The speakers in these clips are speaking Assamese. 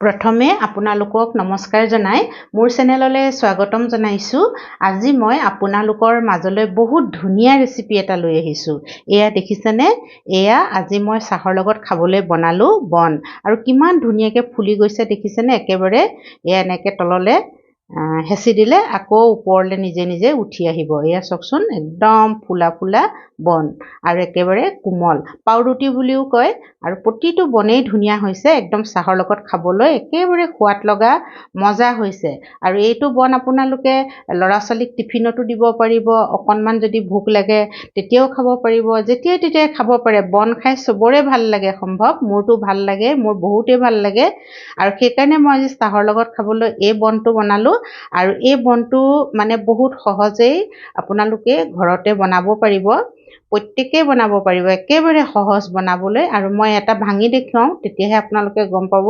প্ৰথমে আপোনালোকক নমস্কাৰ জনাই মোৰ চেনেললৈ স্বাগতম জনাইছো। আজি মই আপোনালোকৰ মাজলৈ বহুত ধুনীয়া ৰেচিপি এটা লৈ আহিছো। এয়া দেখিছেনে? এয়া আজি মই চাহৰ লগত খাবলৈ বনালো বন, আৰু কিমান ধুনীয়াকৈ ফুলি গৈছে দেখিছেনে? একেবাৰে এয়া এনেকৈ তললৈ হেঁচি দিলে আকৌ ওপৰলৈ নিজে নিজে উঠি আহিব। এয়া চাওকচোন, একদম ফুলা ফুলা বন আৰু একেবাৰে কোমল, পাউৰুটি বুলিও কয়। আৰু প্ৰতিটো বনেই ধুনীয়া হৈছে, একদম চাহৰ লগত খাবলৈ একেবাৰে সোৱাদ লগা মজা হৈছে। আৰু এইটো বন আপোনালোকে ল'ৰা ছোৱালীক টিফিনতো দিব পাৰিব, অকণমান যদি ভোক লাগে তেতিয়াও খাব পাৰিব, যেতিয়াই তেতিয়াই খাব পাৰে। বন খাই চবৰে ভাল লাগে সম্ভৱ, মোৰতো ভাল লাগে, মোৰ বহুতেই ভাল লাগে। আৰু সেইকাৰণে মই আজি চাহৰ লগত খাবলৈ এই বনটো বনালোঁ। আৰু এই বনটো মানে বহুত সহজেই আপোনালোকে ঘৰতে বনাব পাৰিব, প্ৰত্যেকেই বনাব পাৰিব, একেবাৰে সহজ বনাবলৈ। আৰু মই এটা ভাঙি দেখুৱাওঁ, তেতিয়াহে আপোনালোকে গম পাব।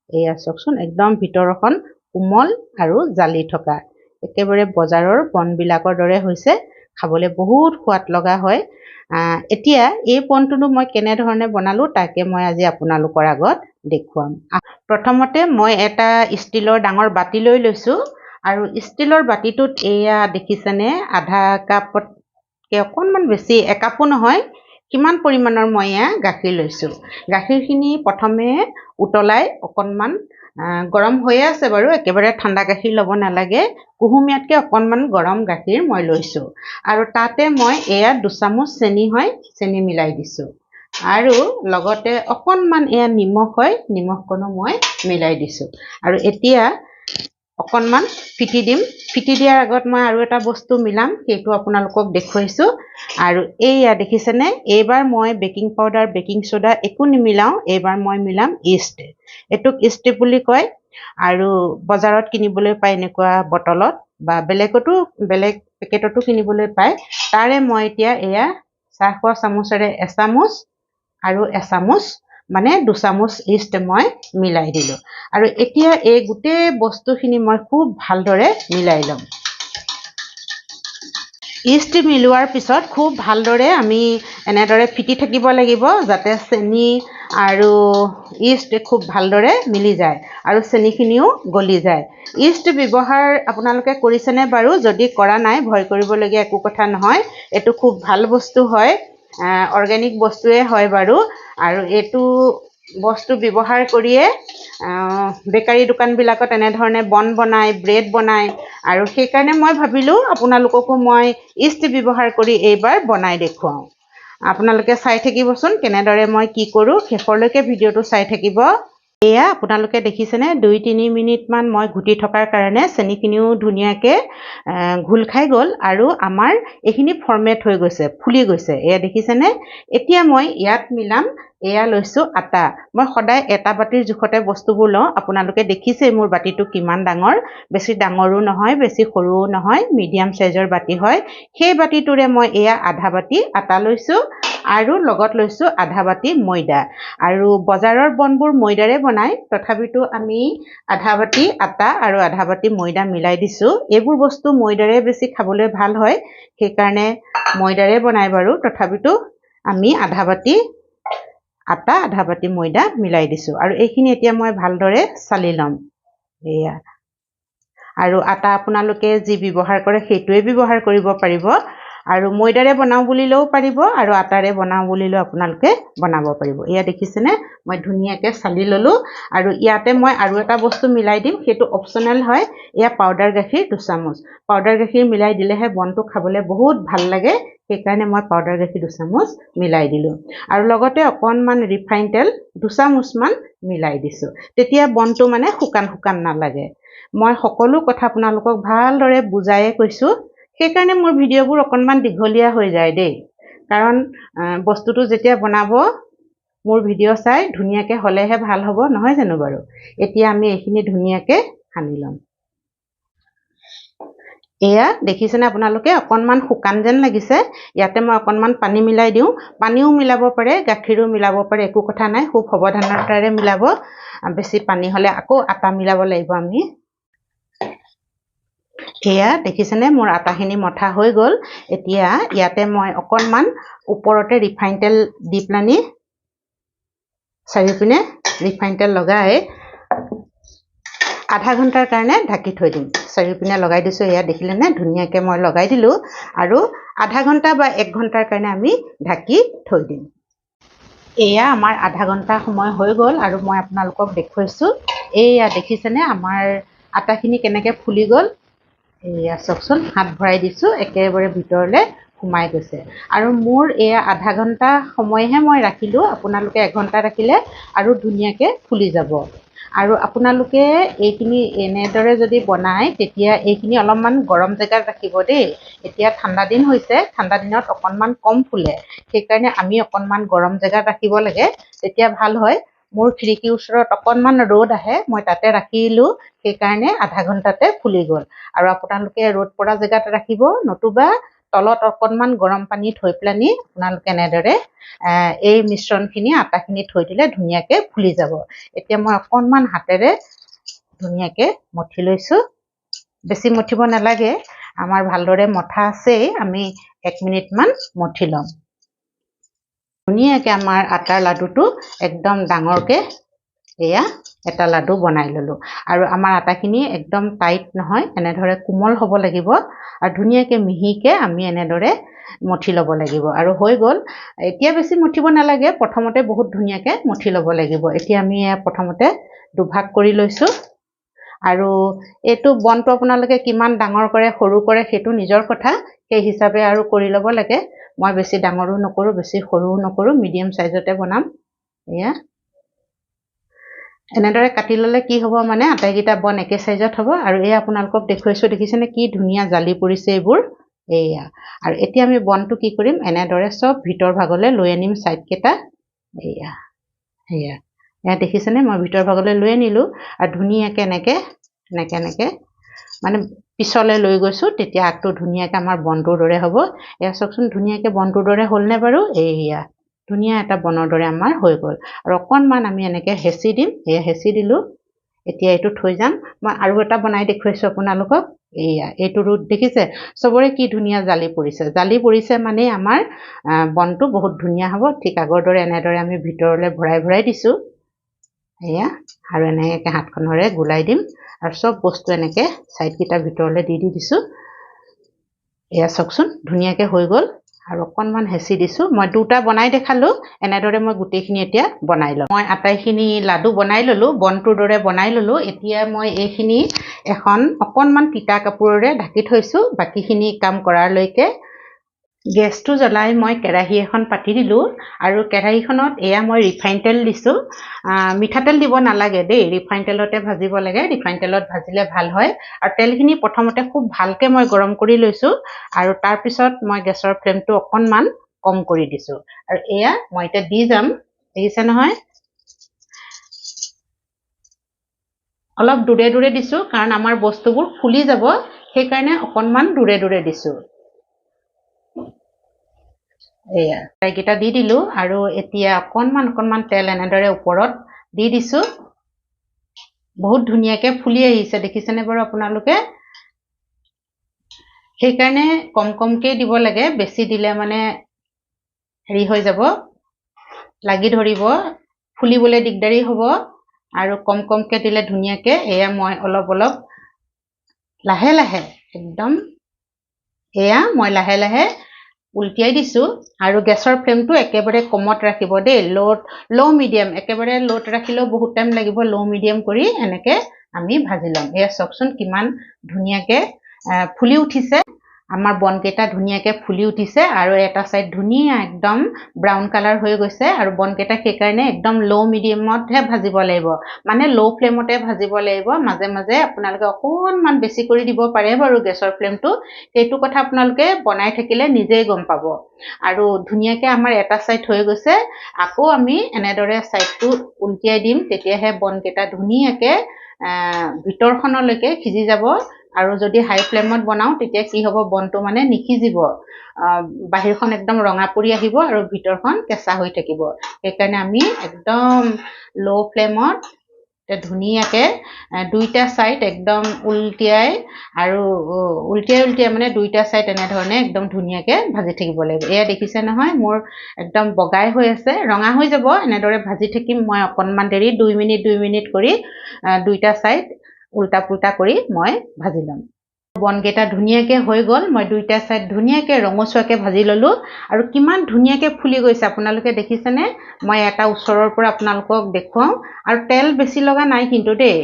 এয়া চাওকচোন, একদম ভিতৰখন কোমল আৰু জালি থকা, একেবাৰে বজাৰৰ বনবিলাকৰ দৰে হৈছে, খাবলৈ বহুত সোৱাদ লগা হয়। এতিয়া এই বনটোনো মই কেনেধৰণে বনালোঁ তাকে মই আজি আপোনালোকৰ আগত দেখুৱাম। প্ৰথমতে মই এটা ষ্টীলৰ ডাঙৰ বাতি লৈ লৈছোঁ, আৰু ষ্টীলৰ বাতিটোত এয়া দেখিছেনে, আধা কাপতকৈ অকণমান বেছি, একাপো নহয়, কিমান পৰিমাণৰ মই এয়া গাখীৰ লৈছোঁ। গাখীৰখিনি প্ৰথমে উতলাই অকণমান গৰম হৈয়ে আছে বাৰু, একেবাৰে ঠাণ্ডা গাখীৰ ল'ব নালাগে, কুহুমীয়াতকৈ অকণমান গৰম গাখীৰ মই লৈছোঁ। আৰু তাতে মই এয়া 2 চামুচ চেনি হয়, চেনি মিলাই দিছোঁ। আৰু লগতে অকণমান এয়া নিমখ হয়, নিমখকণো মই মিলাই দিছোঁ। আৰু এতিয়া অকণমান ফিটি দিম। ফিটি দিয়াৰ আগত মই আৰু এটা বস্তু মিলাম, সেইটো আপোনালোকক দেখুৱাইছোঁ। আৰু এইয়া দেখিছেনে, এইবাৰ মই বেকিং পাউডাৰ, বেকিং ছ'ডা একো নিমিলাওঁ, এইবাৰ মই মিলাম ইষ্ট। এইটোক ইষ্ট বুলি কয়, আৰু বজাৰত কিনিবলৈ পায় এনেকুৱা বটলত, বা বেলেগ পেকেটতো কিনিবলৈ পায়। তাৰে মই এতিয়া এয়া চাহ খোৱা চামুচেৰে এচামুচ আৰু এচামুচ, মানে 2 চামুচ ইষ্ট মই মিলাই দিলোঁ। আৰু এতিয়া এই গোটেই বস্তুখিনি মই খুব ভালদৰে মিলাই ল'ম। ইষ্ট মিলোৱাৰ পিছত খুব ভালদৰে আমি এনেদৰে ফিটি থাকিব লাগিব, যাতে চেনি আৰু ইষ্ট খুব ভালদৰে মিলি যায় আৰু চেনিখিনিও গলি যায়। ইষ্ট ব্যৱহাৰ আপোনালোকে কৰিছেনে বাৰু? যদি কৰা নাই, ভয় কৰিবলগীয়া একো কথা নহয়, এইটো খুব ভাল বস্তু হয়, অৰ্গেনিক বস্তুৱে হয় বাৰু। আৰু এইটো বস্তু ব্যৱহাৰ কৰিয়ে বেকাৰী দোকানবিলাকত এনেধৰণে বন বনায়, ব্ৰেড বনায়। আৰু সেইকাৰণে মই ভাবিলোঁ আপোনালোককো মই ইষ্ট ব্যৱহাৰ কৰি এইবাৰ বনাই দেখুৱাওঁ। আপোনালোকে চাই থাকিবচোন কেনেদৰে মই কি কৰোঁ, শেষলৈকে ভিডিঅ'টো চাই থাকিব। এয়া আপোনালোকে দেখিছেনে, 2-3 মিনিটমান মই ঘুটি থকাৰ কাৰণে চেনিখিনিও ধুনীয়াকৈ ঘোল খাই গ'ল, আৰু আমাৰ এইখিনি ফৰ্মেট হৈ গৈছে, ফুলি গৈছে। এয়া দেখিছেনে? এতিয়া মই ইয়াত মিলাম, এয়া লৈছোঁ আটা। মই সদায় এটা বাতিৰ জোখতে বস্তুবোৰ লওঁ। আপোনালোকে দেখিছেই মোৰ বাতিটো কিমান ডাঙৰ, বেছি ডাঙৰো নহয়, বেছি সৰুও নহয়, মিডিয়াম চাইজৰ বাতি হয়। সেই বাতিটোৰে মই এয়া আধা বাতি আটা লৈছোঁ, আৰু লগত লৈছোঁ আধা বাতি ময়দা। আৰু বজাৰৰ বনবোৰ ময়দাৰে বনায়, তথাপিতো আমি আধা বাতি আটা আৰু আধা বাতি ময়দা মিলাই দিছোঁ। এইবোৰ বস্তু ময়দাৰে বেছি খাবলৈ ভাল হয়, সেইকাৰণে ময়দাৰে বনায় বাৰু, তথাপিতো আমি আধা বাতি আটা আধা বাতি ময়দা মিলাই দিছোঁ। আৰু এইখিনি এতিয়া মই ভালদৰে চালি ল'ম। এয়া, আৰু আটা আপোনালোকে যি ব্যৱহাৰ কৰে সেইটোৱে ব্যৱহাৰ কৰিব পাৰিব, আৰু ময়দাৰে বনাওঁ বুলিলেও পাৰিব, আৰু আটাৰে বনাওঁ বুলিলেও আপোনালোকে বনাব পাৰিব। এয়া দেখিছেনে, মই ধুনীয়াকৈ চালি ল'লোঁ। আৰু ইয়াতে মই আৰু এটা বস্তু মিলাই দিম, সেইটো অপশ্যনেল হয়। এয়া পাউডাৰ গাখীৰ 2 চামুচ। পাউডাৰ গাখীৰ মিলাই দিলেহে বনটো খাবলৈ বহুত ভাল লাগে, সেইকাৰণে মই পাউডাৰ গাখীৰ 2 চামুচ মিলাই দিলোঁ। আৰু লগতে অকণমান ৰিফাইন তেল 2 চামুচমান মিলাই দিছোঁ, তেতিয়া বনটো মানে শুকান শুকান নালাগে। মই সকলো কথা আপোনালোকক ভালদৰে বুজায়ে কৈছোঁ, সেইকাৰণে মোৰ ভিডিঅ'বোৰ অকণমান দীঘলীয়া হৈ যায় দেই, কাৰণ বস্তুটো যেতিয়া বনাব মোৰ ভিডিঅ' চাই ধুনীয়াকৈ হ'লেহে ভাল হ'ব, নহয় জানো বাৰু? এতিয়া আমি এইখিনি ধুনীয়াকৈ সানি ল'ম। এয়া দেখিছেনে আপোনালোকে, অকণমান শুকান যেন লাগিছে। ইয়াতে মই অকণমান পানী মিলাই দিওঁ। পানীও মিলাব পাৰে, গাখীৰো মিলাব পাৰে, একো কথা নাই, খুব সাৱধানতাৰে মিলাব। বেছি পানী হ'লে আকৌ আটা মিলাব লাগিব আমি। এয়া দেখিছেনে, মোৰ আটাখিনি মঠা হৈ গ'ল। এতিয়া ইয়াতে মই অকণমান ওপৰতে ৰিফাইন তেল দি পেলানি, চাৰিওপিনে ৰিফাইন তেল লগাই আধা ঘণ্টাৰ কাৰণে ঢাকি থৈ দিম চাৰিওপিনে লগাই দিছোঁ এয়া দেখিলেনে ধুনীয়াকৈ মই লগাই দিলোঁ আৰু আধা ঘণ্টা বা 1 ঘণ্টাৰ কাৰণে আমি ঢাকি থৈ দিম এয়া আমাৰ আধা ঘণ্টা সময় হৈ গ'ল আৰু মই আপোনালোকক দেখুৱাইছোঁ এয়া দেখিছেনে আমাৰ আটাখিনি কেনেকৈ ফুলি গ'ল এয়া চাওকচোন হাত ভৰাই দিছোঁ একেবাৰে ভিতৰলৈ সোমাই গৈছে আৰু মোৰ এয়া আধা ঘণ্টা সময়হে মই ৰাখিলোঁ আপোনালোকে 1 ঘণ্টা ৰাখিলে আৰু ধুনীয়াকৈ ফুলি যাব আৰু আপোনালোকে এইখিনি এনেদৰে যদি বনায় তেতিয়া এইখিনি অলপমান গৰম জেগাত ৰাখিব দেই এতিয়া ঠাণ্ডা দিন হৈছে ঠাণ্ডা দিনত অকণমান কম ফুলে সেইকাৰণে আমি অকণমান গৰম জেগাত ৰাখিব লাগে তেতিয়া ভাল হয় মোৰ খিৰিকীৰ ওচৰত অকণমান ৰ'দ আহে মই তাতে ৰাখিলোঁ সেইকাৰণে আধা ঘণ্টাতে ফুলি গ'ল আৰু আপোনালোকে ৰ'দ পৰা জেগাত ৰাখিব নতুবা তলত অকণমান গৰম পানী থৈ পেলানি আপোনালোকে এনেদৰে এই মিশ্ৰণখিনি আটাখিনি থৈ দিলে ধুনীয়াকৈ ফুলি যাব এতিয়া মই অকণমান হাতেৰে ধুনীয়াকৈ মঠি লৈছোঁ বেছি মঠিব নালাগে আমাৰ ভালদৰে মঠা আছেই আমি 1 মিনিটমান মঠি ল'ম ধুনীয়াকৈ আমাৰ আটাৰ লাডুটো একদম ডাঙৰকৈ এয়া এটা লাডু বনাই ল'লোঁ আৰু আমাৰ আটাখিনি একদম টাইট নহয় এনেদৰে কোমল হ'ব লাগিব আৰু ধুনীয়াকৈ মিহিকৈ আমি এনেদৰে মঠি ল'ব লাগিব আৰু হৈ গ'ল এতিয়া বেছি মঠিব নালাগে প্ৰথমতে বহুত ধুনীয়াকৈ মঠি ল'ব লাগিব এতিয়া আমি প্ৰথমতে দুভাগ কৰি লৈছোঁ আৰু এইটো বনটো আপোনালোকে কিমান ডাঙৰ কৰে সৰু কৰে সেইটো নিজৰ কথা সেই হিচাপে আৰু কৰি ল'ব লাগে মই বেছি ডাঙৰো নকৰোঁ বেছি সৰুও নকৰোঁ মিডিয়াম সাইজতে বনাম এয়া এনেদৰে কাটি ল'লে কি হ'ব মানে আটাইকেইটা বন একে সাইজত হ'ব আৰু এই আপোনালোকক দেখুৱাইছোঁ দেখিছেনে কি ধুনীয়া জালি পৰিছে এইবোৰ এয়া আৰু এতিয়া আমি বনটো কি কৰিম এনেদৰে সব ভিতৰ ভাগলৈ লৈ আনিম সাইডকেইটা এয়া এয়া এয়া দেখিছেনে মই ভিতৰ ভাগলৈ লৈ আনিলোঁ আৰু ধুনীয়াকৈ এনেকৈ মানে পিছলৈ লৈ গৈছোঁ তেতিয়া আগটো ধুনীয়াকৈ আমাৰ বনটোৰ দৰে হ'ব এয়া চাওকচোন ধুনীয়াকৈ বনটোৰ দৰে হ'লনে বাৰু এয়া ধুনীয়া এটা বনৰ দৰে আমাৰ হৈ গ'ল আৰু অকণমান আমি এনেকৈ হেঁচি দিম এয়া হেঁচি দিলোঁ এতিয়া এইটো থৈ যাম মই আৰু এটা বনাই দেখুৱাইছোঁ আপোনালোকক এয়া এইটো ৰুট দেখিছে চবৰে কি ধুনীয়া জালি পৰিছে মানে আমাৰ বনটো বহুত ধুনীয়া হ'ব ঠিক আগৰ দৰে এনেদৰে আমি ভিতৰলৈ ভৰাই দিছোঁ এয়া আৰু এনেকৈ হাতখনেৰে গুলাই দিম আৰু সব বস্তু এনেকৈ সাইডকেইটা ভিতৰলৈ দি দিছোঁ এয়া চাওকচোন ধুনীয়াকৈ হৈ গ'ল আৰু অকণমান হেঁচি দিছোঁ মই দুটা বনাই দেখালোঁ এনেদৰে মই গোটেইখিনি এতিয়া বনাই ল'ম মই আটাইখিনি লাডু বনাই ল'লোঁ বনটোৰ দৰে বনাই ল'লোঁ এতিয়া মই এইখিনি এখন অকণমান তিতা কাপোৰেৰে ঢাকি থৈছোঁ বাকীখিনি কাম কৰাৰলৈকে গেছটো জ্বলাই মই কেৰাহী এখন পাতি দিলোঁ আৰু কেৰাহীখনত এয়া মই ৰিফাইন তেল দিছোঁ মিঠাতেল দিব নালাগে দেই ৰিফাইন তেলতে ভাজিব লাগে ৰিফাইন তেলত ভাজিলে ভাল হয় আৰু তেলখিনি প্ৰথমতে খুব ভালকৈ মই গৰম কৰি লৈছোঁ আৰু তাৰপিছত মই গেছৰ ফ্লেমটো অকণমান কম কৰি দিছোঁ আৰু এয়া মই এতিয়া দি যাম দেখিছে নহয় অলপ দূৰে দূৰে দিছোঁ কাৰণ আমাৰ বস্তুবোৰ ফুলি যাব সেইকাৰণে অকণমান দূৰে দূৰে দিছোঁ এয়া এইকেইটা দি দিলোঁ আৰু এতিয়া অকণমান তেল এনেদৰে ওপৰত দি দিছোঁ বহুত ধুনীয়াকৈ ফুলি আহিছে দেখিছেনে বাৰু আপোনালোকে সেইকাৰণে কমকৈ দিব লাগে বেছি দিলে মানে হেৰি হৈ যাব লাগি ধৰিব ফুলিবলৈ দিগদাৰী হ'ব আৰু কমকৈ দিলে ধুনীয়াকৈ এয়া মই অলপ লাহে লাহে একদম এয়া মই লাহে লাহে উল্টিয়াই দিছোঁ আৰু গেছৰ ফ্লেমটো একেবাৰে কমত ৰাখিব দেই ল' মিডিয়াম একেবাৰে ল'ত ৰাখিলেও বহুত টাইম লাগিব ল' মিডিয়াম কৰি এনেকৈ আমি ভাজি ল'ম এয়া চাওকচোন কিমান ধুনীয়াকৈ ফুলি উঠিছে আমাৰ বনকেইটা ধুনীয়াকৈ ফুলি উঠিছে আৰু এটা সাইড ধুনীয়া একদম ব্ৰাউন কালাৰ হৈ গৈছে আৰু বনকেইটা সেইকাৰণে একদম ল' মিডিয়ামতহে ভাজিব লাগিব মানে ল' ফ্লেমতে ভাজিব লাগিব মাজে মাজে আপোনালোকে অকণমান বেছি কৰি দিব পাৰে বাৰু গেছৰ ফ্লেমটো সেইটো কথা আপোনালোকে বনাই থাকিলে নিজেই গম পাব আৰু ধুনীয়াকৈ আমাৰ এটা সাইড হৈ গৈছে আকৌ আমি এনেদৰে সাইডটো উল্টিয়াই দিম তেতিয়াহে বনকেইটা ধুনীয়াকৈ ভিতৰখনলৈকে সিজি যাব আৰু যদি হাই ফ্লেমত বনাও তেতিয়া কি হ'ব বনটো মানে নিসিজিব বাহিৰখন একদম ৰঙা পৰি আহিব আৰু ভিতৰখন কেঁচা হৈ থাকিব সেইকাৰণে আমি একদম ল' ফ্লেমত ধুনীয়াকৈ দুইটা সাইড একদম উল্টিয়াই মানে দুইটা সাইড এনেধৰণে একদম ধুনীয়াকৈ ভাজি থাকিব লাগিব এয়া দেখিছে নহয় মোৰ একদম বগাই হৈ আছে ৰঙা হৈ যাব এনেদৰে ভাজি থাকিম মই অকণমান দেৰি 2 মিনিট কৰি দুইটা সাইড উল্টা পুল্টা কৰি মই ভাজি ল'ম বনকেইটা ধুনীয়াকৈ হৈ গ'ল মই দুইটা সাইড ধুনীয়াকৈ ৰঙচুৱাকৈ ভাজি ল'লো আৰু কিমান ধুনীয়াকৈ ফুলি গৈছে আপোনালোকে দেখিছেনে মই এটা ওচৰৰ পৰা আপোনালোকক দেখুৱাও আৰু তেল বেছি লগা নাই কিন্তু দেই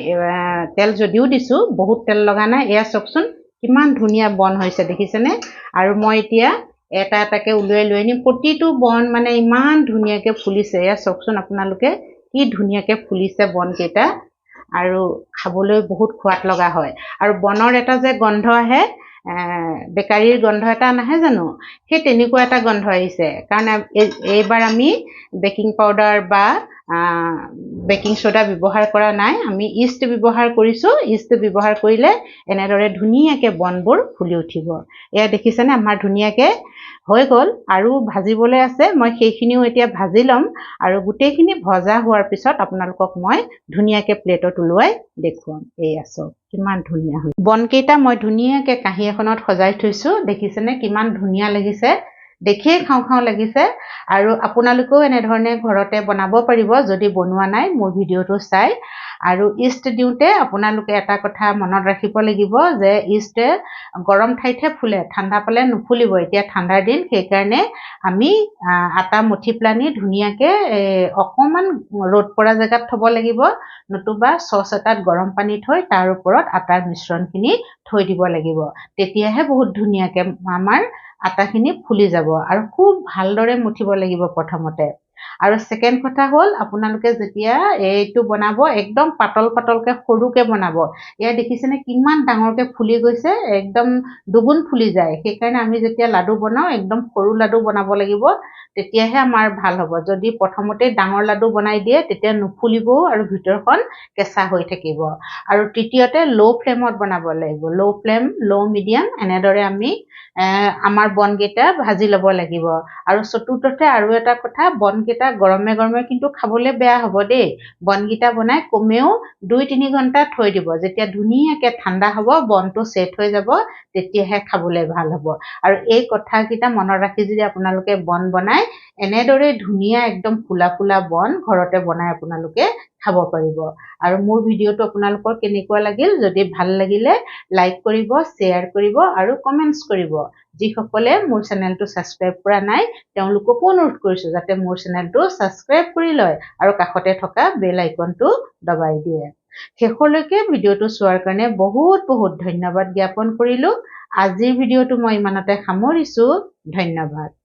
তেল যদিও দিছো বহুত তেল লগা নাই এয়া চাওকচোন কিমান ধুনীয়া বন হৈছে দেখিছেনে আৰু মই এতিয়া এটা এটাকে উলিয়াই লৈ আনিম প্ৰতিটো বন মানে ইমান ধুনীয়াকৈ ফুলিছে এয়া চাওকচোন আপোনালোকে কি ধুনীয়াকৈ ফুলিছে বনকেইটা আৰু খাবলৈ বহুত সোৱাদ লগা হয় আৰু বনৰ এটা যে গন্ধ আহে বেকাৰীৰ গন্ধ এটা নাহে জানো সেই তেনেকুৱা এটা গন্ধ আহিছে কাৰণ এইবাৰ আমি বেকিং পাউডাৰ বা বেকিং সোডা ব্যৱহাৰ কৰা নাই আমি ইষ্ট ব্যৱহাৰ কৰিছো ইষ্ট ব্যৱহাৰ কৰিলে এনেদৰে ধুনীয়াকৈ বনবোৰ ফুলি উঠিব এয়া দেখিছেনে আমাৰ ধুনীয়াকৈ হৈ গ'ল আৰু ভাজিবলৈ আছে মই সেইখিনিও এতিয়া ভাজি ল'ম আৰু গোটেইখিনি ভজা হোৱাৰ পিছত আপোনালোকক মই ধুনীয়াকৈ প্লেটত ওলোৱাই দেখুৱাম এই আছো কিমান ধুনীয়া হয় বনকেইটা মই ধুনীয়াকৈ কাঁহী এখনত সজাই থৈছো দেখিছেনে কিমান ধুনীয়া লাগিছে দেখিয়ে খাওঁ খাওঁ লাগিছে আৰু আপোনালোকেও এনেধৰণে ঘৰতে বনাব পাৰিব যদি বনোৱা নাই মোৰ ভিডিঅ'টো চাই আৰু ইষ্ট দিওঁতে আপোনালোকে এটা কথা মনত ৰাখিব লাগিব যে ইষ্টে গৰম ঠাইতহে ফুলে ঠাণ্ডা পালে নুফুলিব এতিয়া ঠাণ্ডাৰ দিন সেইকাৰণে আমি আটা মুঠি পেলানি ধুনীয়াকৈ অকণমান ৰ'দ পৰা জেগাত থ'ব লাগিব নতুবা চচ এটাত গৰম পানী থৈ তাৰ ওপৰত আটাৰ মিশ্ৰণখিনি থৈ দিব লাগিব তেতিয়াহে বহুত ধুনীয়াকৈ আমাৰ আটাখিনি ফুলি যাব আৰু খুব ভালদৰে মুঠিব লাগিব প্ৰথমতে আৰু সেকেন্ড কথা হ'ল আপোনালোকে যেতিয়া এইটো বনাব একদম পাতল পাতলকৈ সৰুকৈ বনাব এয়া দেখিছেনে কিমান ডাঙৰকৈ ফুলি গৈছে একদম দুগুণ ফুলি যায় সেইকাৰণে আমি যেতিয়া লাডু বনাও একদম সৰু লাডু বনাব লাগিব তেতিয়াহে আমাৰ ভাল হ'ব যদি প্ৰথমতে ডাঙৰ লাডু বনাই দিয়ে তেতিয়া নুফুলিবও আৰু ভিতৰখন কেঁচা হৈ থাকিব আৰু তৃতীয়তে ল' ফ্লেমত বনাব লাগিব ল' ফ্লেম ল' মিডিয়াম এনেদৰে আমি আমাৰ বনকেইটা ভাজি ল'ব লাগিব আৰু চতুৰ্থতে আৰু এটা কথা বনকেইটা গৰমে গৰমে কিন্তু খাবলৈ বেয়া হ'ব দেই বনকেইটা বনাই কমেও 2-3 ঘণ্টা থৈ দিব যেতিয়া ধুনীয়াকৈ ঠাণ্ডা হ'ব বনটো ছেট হৈ যাব তেতিয়াহে খাবলৈ ভাল হ'ব আৰু এই কথাকেইটা মনত ৰাখি যদি আপোনালোকে বন বনাই এনেদৰে ধুনীয়া একদম ফুলা ফুলা বন ঘৰতে বনাই আপোনালোকে খাব পাৰিব আৰু মোৰ ভিডিঅ'টো আপোনালোকৰ কেনেকুৱা লাগিল যদি ভাল লাগিলে লাইক কৰিব শ্বেয়াৰ কৰিব আৰু কমেণ্টছ কৰিব যিসকলে মোৰ চেনেলটো ছাবস্ক্ৰাইব কৰা নাই তেওঁলোককো অনুৰোধ কৰিছোঁ যাতে মোৰ চেনেলটো ছাবস্ক্ৰাইব কৰি লয় আৰু কাষতে থকা বেল আইকনটো দবাই দিয়ে শেষলৈকে ভিডিঅ'টো চোৱাৰ কাৰণে বহুত বহুত ধন্যবাদ জ্ঞাপন কৰিলোঁ আজিৰ ভিডিঅ'টো মই ইমানতে সামৰিছোঁ ধন্যবাদ